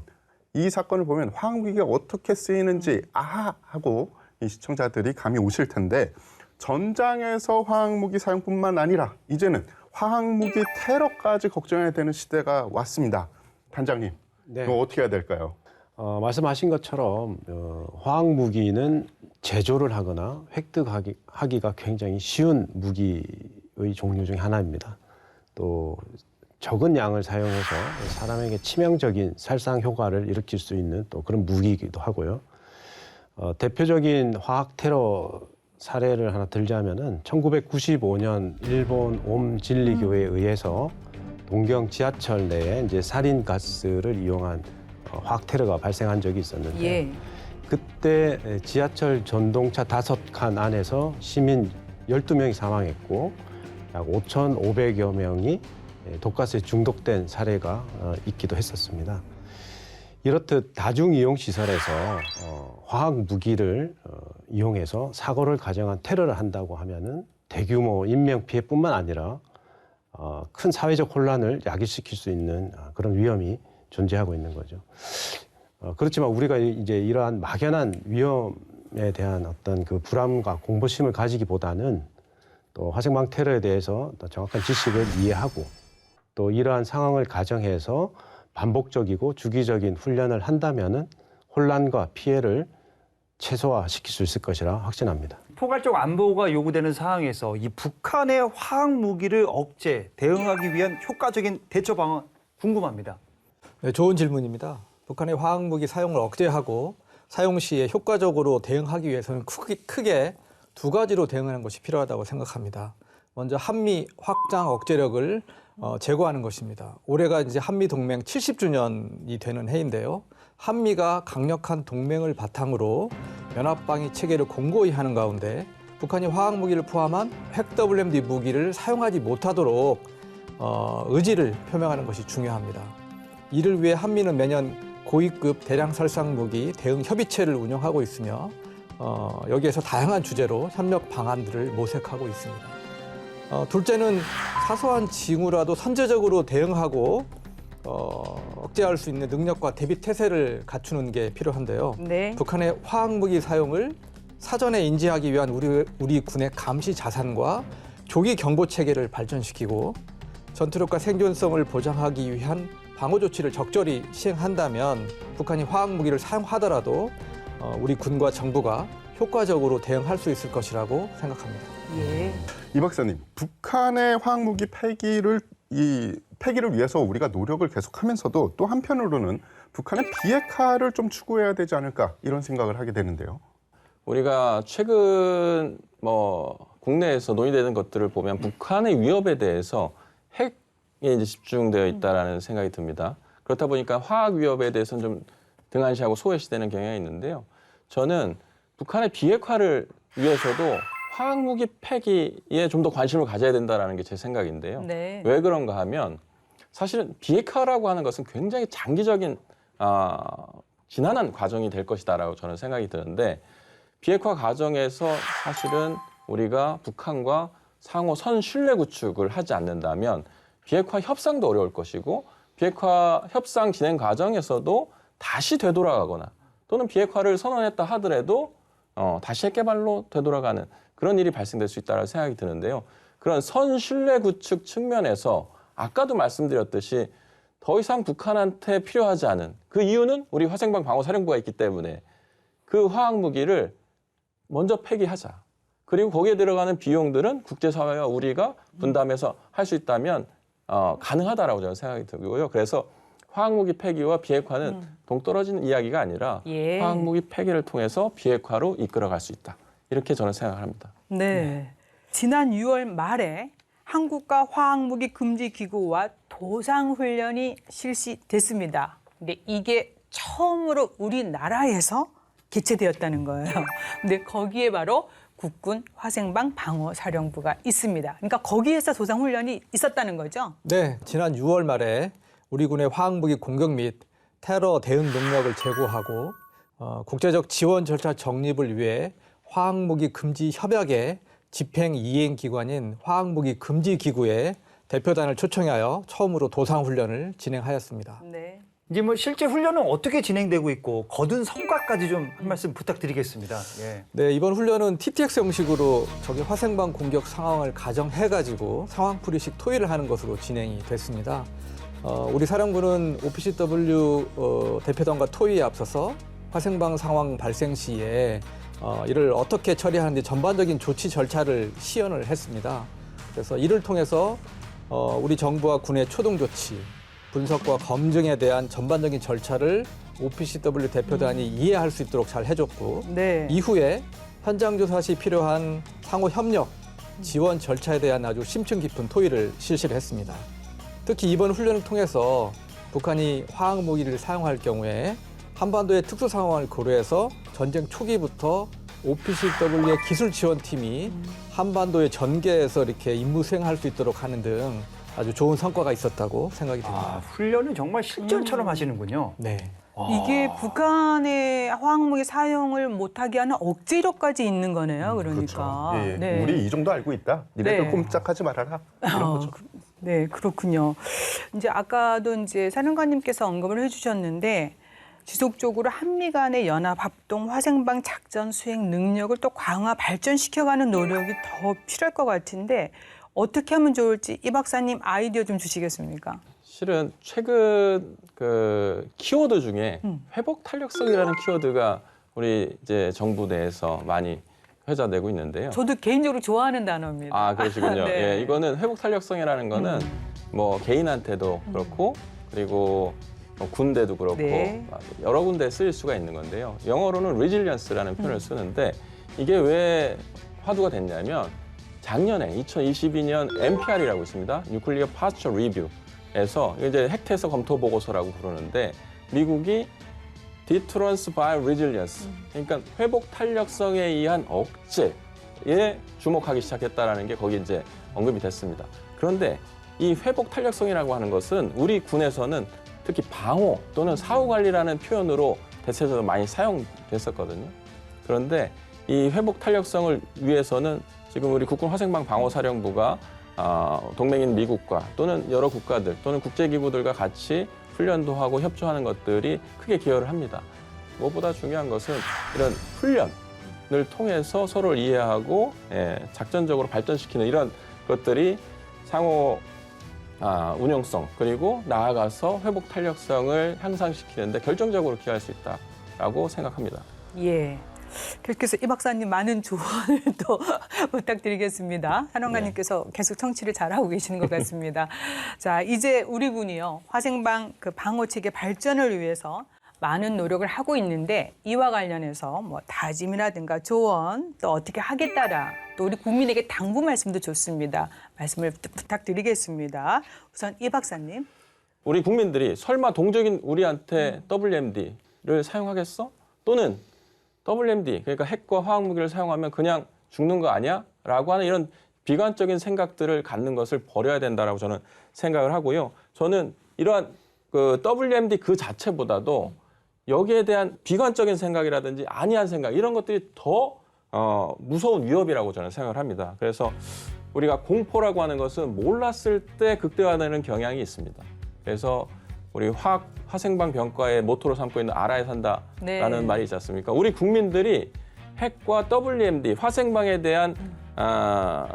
이 사건을 보면 화학무기가 어떻게 쓰이는지 아하 하고 이 시청자들이 감이 오실 텐데, 전장에서 화학무기 사용뿐만 아니라 이제는 화학무기 테러까지 걱정해야 되는 시대가 왔습니다. 단장님, 네. 이거 어떻게 해야 될까요? 말씀하신 것처럼 화학무기는 제조를 하거나 획득하기가 굉장히 쉬운 무기의 종류 중 하나입니다. 또 적은 양을 사용해서 사람에게 치명적인 살상 효과를 일으킬 수 있는 또 그런 무기이기도 하고요. 대표적인 화학 테러 사례를 하나 들자면은 1995년 일본 옴진리교에 의해서 동경 지하철 내에 이제 살인 가스를 이용한 화학 테러가 발생한 적이 있었는데, 예. 그때 지하철 전동차 5칸 안에서 시민 12명이 사망했고 약 5,500여 명이 독가스에 중독된 사례가 있기도 했었습니다. 이렇듯 다중이용시설에서 화학 무기를 이용해서 사고를 가정한 테러를 한다고 하면은 대규모 인명피해뿐만 아니라 큰 사회적 혼란을 야기시킬 수 있는 그런 위험이 존재하고 있는 거죠. 그렇지만 우리가 이제 이러한 막연한 위험에 대한 어떤 그 불안과 공포심을 가지기보다는 또 화생방 테러에 대해서 더 정확한 지식을 이해하고 또 이러한 상황을 가정해서 반복적이고 주기적인 훈련을 한다면은 혼란과 피해를 최소화시킬 수 있을 것이라 확신합니다. 포괄적 안보가 요구되는 상황에서 이 북한의 화학 무기를 대응하기 위한 효과적인 대처 방안 궁금합니다. 네, 좋은 질문입니다. 북한의 화학무기 사용을 억제하고 사용 시에 효과적으로 대응하기 위해서는 크게 두 가지로 대응하는 것이 필요하다고 생각합니다. 먼저 한미 확장 억제력을 제고하는 것입니다. 올해가 이제 한미 동맹 70주년이 되는 해인데요. 한미가 강력한 동맹을 바탕으로 연합방위 체계를 공고히 하는 가운데 북한이 화학무기를 포함한 핵 WMD 무기를 사용하지 못하도록 의지를 표명하는 것이 중요합니다. 이를 위해 한미는 매년 고위급 대량 살상 무기 대응 협의체를 운영하고 있으며 여기에서 다양한 주제로 협력 방안들을 모색하고 있습니다. 둘째는 사소한 징후라도 선제적으로 대응하고 억제할 수 있는 능력과 대비 태세를 갖추는 게 필요한데요. 네. 북한의 화학무기 사용을 사전에 인지하기 위한 우리 군의 감시 자산과 조기 경보 체계를 발전시키고 전투력과 생존성을 보장하기 위한 방어 조치를 적절히 시행한다면 북한이 화학무기를 사용하더라도 우리 군과 정부가 효과적으로 대응할 수 있을 것이라고 생각합니다. 예. 이 박사님, 북한의 화학무기 폐기를 위해서 우리가 노력을 계속하면서도 또 한편으로는 북한의 비핵화를 좀 추구해야 되지 않을까 이런 생각을 하게 되는데요. 우리가 최근 국내에서 논의되는 것들을 보면 북한의 위협에 대해서 핵에 이제 집중되어 있다라는 생각이 듭니다. 그렇다 보니까 화학 위협에 대해서는 좀 등한시하고 소외시되는 경향이 있는데요. 저는 북한의 비핵화를 위해서도 화학무기 폐기에 좀 더 관심을 가져야 된다는 게 제 생각인데요. 네. 왜 그런가 하면 사실은 비핵화라고 하는 것은 굉장히 장기적인 지난한 과정이 될 것이다라고 저는 생각이 드는데, 비핵화 과정에서 사실은 우리가 북한과 상호 선신뢰 구축을 하지 않는다면 비핵화 협상도 어려울 것이고, 비핵화 협상 진행 과정에서도 다시 되돌아가거나 또는 비핵화를 선언했다 하더라도 다시 핵개발로 되돌아가는 그런 일이 발생될 수 있다고 생각이 드는데요. 그런 선신뢰 구축 측면에서 아까도 말씀드렸듯이 더 이상 북한한테 필요하지 않은, 그 이유는 우리 화생방 방어사령부가 있기 때문에 그 화학무기를 먼저 폐기하자. 그리고 거기에 들어가는 비용들은 국제사회와 우리가 분담해서 할 수 있다면 가능하다라고 저는 생각이 들고요. 그래서 화학무기 폐기와 비핵화는 동떨어지는 이야기가 아니라 예. 화학무기 폐기를 통해서 비핵화로 이끌어갈 수 있다. 이렇게 저는 생각합니다. 네. 지난 6월 말에 한국과 화학무기 금지 기구와 도상 훈련이 실시됐습니다. 근데 이게 처음으로 우리나라에서 개최되었다는 거예요. 근데 거기에 바로 국군 화생방 방어사령부가 있습니다. 그러니까 거기에서 조상훈련이 있었다는 거죠? 네, 지난 6월 말에 우리 군의 화학무기 공격 및 테러 대응 능력을 제고하고 국제적 지원 절차 정립을 위해 화학무기 금지 협약의 집행 이행 기관인 화학무기 금지 기구에 대표단을 초청하여 처음으로 도상훈련을 진행하였습니다. 네. 이제 뭐 실제 훈련은 어떻게 진행되고 있고 거둔 성과까지 좀 한 말씀 부탁드리겠습니다. 예. 네, 이번 훈련은 TTX 형식으로 적의 화생방 공격 상황을 가정해가지고 상황풀이식 토의를 하는 것으로 진행이 됐습니다. 우리 사령부는 OPCW 대표단과 토의에 앞서서 화생방 상황 발생 시에 이를 어떻게 처리하는지 전반적인 조치 절차를 시연을 했습니다. 그래서 이를 통해서 우리 정부와 군의 초동 조치, 분석과 검증에 대한 전반적인 절차를 OPCW 대표단이 이해할 수 있도록 잘 해줬고 네. 이후에 현장 조사 시 필요한 상호 협력, 지원 절차에 대한 아주 심층 깊은 토의를 실시를 했습니다. 특히 이번 훈련을 통해서 북한이 화학 무기를 사용할 경우에 한반도의 특수 상황을 고려해서 전쟁 초기부터 OPCW의 기술 지원팀이 한반도의 전개에서 이렇게 임무 수행할 수 있도록 하는 등 아주 좋은 성과가 있었다고 생각이 됩니다. 아, 훈련을 정말 실전처럼 하시는군요. 네. 이게 북한의 화학무기 사용을 못하게 하는 억지력까지 있는 거네요. 그러니까. 그렇죠. 예, 네. 우리 이 정도 알고 있다. 니네들 네. 꼼짝하지 말아라. 이런 거죠. 네, 그렇군요. 이제 아까도 이제 사령관님께서 언급을 해주셨는데 지속적으로 한미 간의 연합 합동 화생방 작전 수행 능력을 또 강화 발전시켜가는 노력이 더 필요할 것 같은데 어떻게 하면 좋을지 이 박사님 아이디어 좀 주시겠습니까? 실은 최근 그 키워드 중에 회복 탄력성이라는 키워드가 우리 이제 정부 내에서 많이 회자되고 있는데요. 저도 개인적으로 좋아하는 단어입니다. 아, 그러시군요. 네. 예, 이거는 회복 탄력성이라는 거는 뭐 개인한테도 그렇고 그리고 뭐 군대도 그렇고 네. 여러 군데에 쓰일 수가 있는 건데요. 영어로는 resilience라는 표현을 쓰는데 이게 왜 화두가 됐냐면 작년에 2022년 NPR이라고 있습니다. Nuclear Posture Review에서 이제 핵태서 검토 보고서라고 부르는데 미국이 Deterrence by Resilience, 그러니까 회복 탄력성에 의한 억제에 주목하기 시작했다라는 게 거기 이제 언급이 됐습니다. 그런데 이 회복 탄력성이라고 하는 것은 우리 군에서는 특히 방호 또는 사후 관리라는 표현으로 대체적으로 많이 사용됐었거든요. 그런데 이 회복 탄력성을 위해서는 지금 우리 국군 화생방 방어사령부가 동맹인 미국과 또는 여러 국가들 또는 국제기구들과 같이 훈련도 하고 협조하는 것들이 크게 기여를 합니다. 무엇보다 중요한 것은 이런 훈련을 통해서 서로를 이해하고 작전적으로 발전시키는 이런 것들이 상호 운용성 그리고 나아가서 회복 탄력성을 향상시키는 데 결정적으로 기여할 수 있다라고 생각합니다. 예. 그래서 이 박사님 많은 조언을 또 부탁드리겠습니다. 사령관님께서 계속 청취를 잘하고 계시는 것 같습니다. 자, 이제 우리 군이요. 화생방 그 방어 체계 발전을 위해서 많은 노력을 하고 있는데 이와 관련해서 뭐 다짐이라든가 조언 또 어떻게 하겠다라 또 우리 국민에게 당부 말씀도 좋습니다. 말씀을 부탁드리겠습니다. 우선 이 박사님. 우리 국민들이 설마 동적인 우리한테 WMD를 사용하겠어? 또는 WMD, 그러니까 핵과 화학무기를 사용하면 그냥 죽는 거 아니야? 라고 하는 이런 비관적인 생각들을 갖는 것을 버려야 된다라고 저는 생각을 하고요. 저는 이러한 그 WMD 그 자체보다도 여기에 대한 비관적인 생각이라든지 아니한 생각 이런 것들이 더 무서운 위협이라고 저는 생각을 합니다. 그래서 우리가 공포라고 하는 것은 몰랐을 때 극대화되는 경향이 있습니다. 그래서 우리 화생방 병과의 모토로 삼고 있는 알아야 산다라는 네. 말이 있지 않습니까? 우리 국민들이 핵과 WMD, 화생방에 대한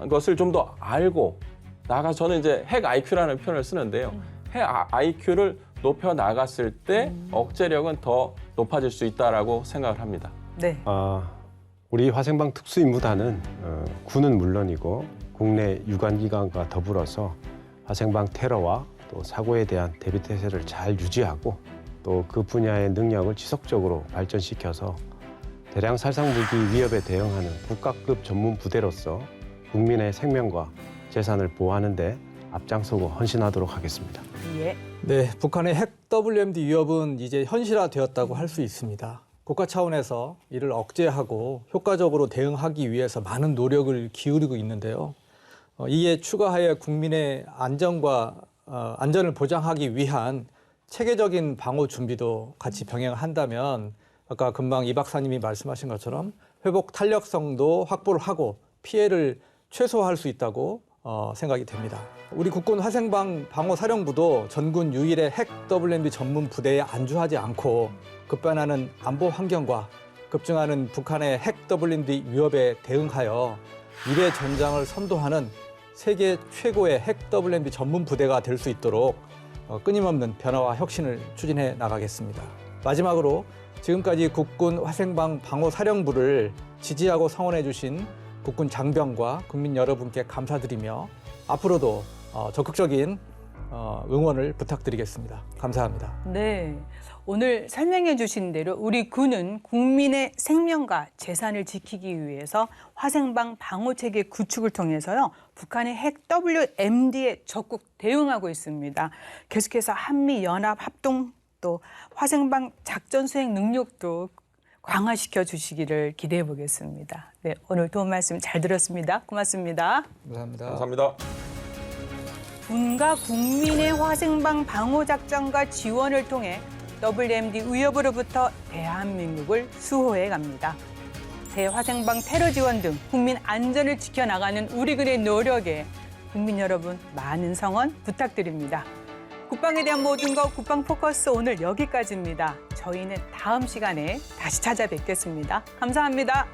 것을 좀 더 알고 나아가서 저는 이제 핵 IQ라는 표현을 쓰는데요. 핵 IQ를 높여 나갔을 때 억제력은 더 높아질 수 있다라고 생각을 합니다. 네. 우리 화생방 특수임무단은 군은 물론이고 국내 유관기관과 더불어서 화생방 테러와 또 사고에 대한 대비 태세를 잘 유지하고 또 그 분야의 능력을 지속적으로 발전시켜서 대량 살상무기 위협에 대응하는 국가급 전문 부대로서 국민의 생명과 재산을 보호하는 데 앞장서고 헌신하도록 하겠습니다. 예. 네, 북한의 핵 WMD 위협은 이제 현실화되었다고 할 수 있습니다. 국가 차원에서 이를 억제하고 효과적으로 대응하기 위해서 많은 노력을 기울이고 있는데요. 이에 추가하여 국민의 안전을 보장하기 위한 체계적인 방어 준비도 같이 병행한다면 아까 금방 이 박사님이 말씀하신 것처럼 회복 탄력성도 확보를 하고 피해를 최소화할 수 있다고 생각이 됩니다. 우리 국군 화생방 방어사령부도 전군 유일의 핵 WMD 전문 부대에 안주하지 않고 급변하는 안보 환경과 급증하는 북한의 핵 WMD 위협에 대응하여 미래 전장을 선도하는 세계 최고의 핵 WMD 전문 부대가 될 수 있도록 끊임없는 변화와 혁신을 추진해 나가겠습니다. 마지막으로 지금까지 국군 화생방 방어사령부를 지지하고 성원해 주신 국군 장병과 국민 여러분께 감사드리며 앞으로도 적극적인 응원을 부탁드리겠습니다. 감사합니다. 네. 오늘 설명해 주신 대로 우리 군은 국민의 생명과 재산을 지키기 위해서 화생방 방어체계 구축을 통해서요. 북한의 핵 WMD에 적극 대응하고 있습니다. 계속해서 한미연합 합동 또 화생방 작전 수행 능력도 강화시켜 주시기를 기대해 보겠습니다. 네, 오늘 도움 말씀 잘 들었습니다. 고맙습니다. 감사합니다. 감사합니다. 군과 국민의 화생방 방어 작전과 지원을 통해 WMD 위협으로부터 대한민국을 수호해 갑니다. 대화생방 테러 지원 등 국민 안전을 지켜나가는 우리 군의 노력에 국민 여러분 많은 성원 부탁드립니다. 국방에 대한 모든 것 국방 포커스 오늘 여기까지입니다. 저희는 다음 시간에 다시 찾아뵙겠습니다. 감사합니다.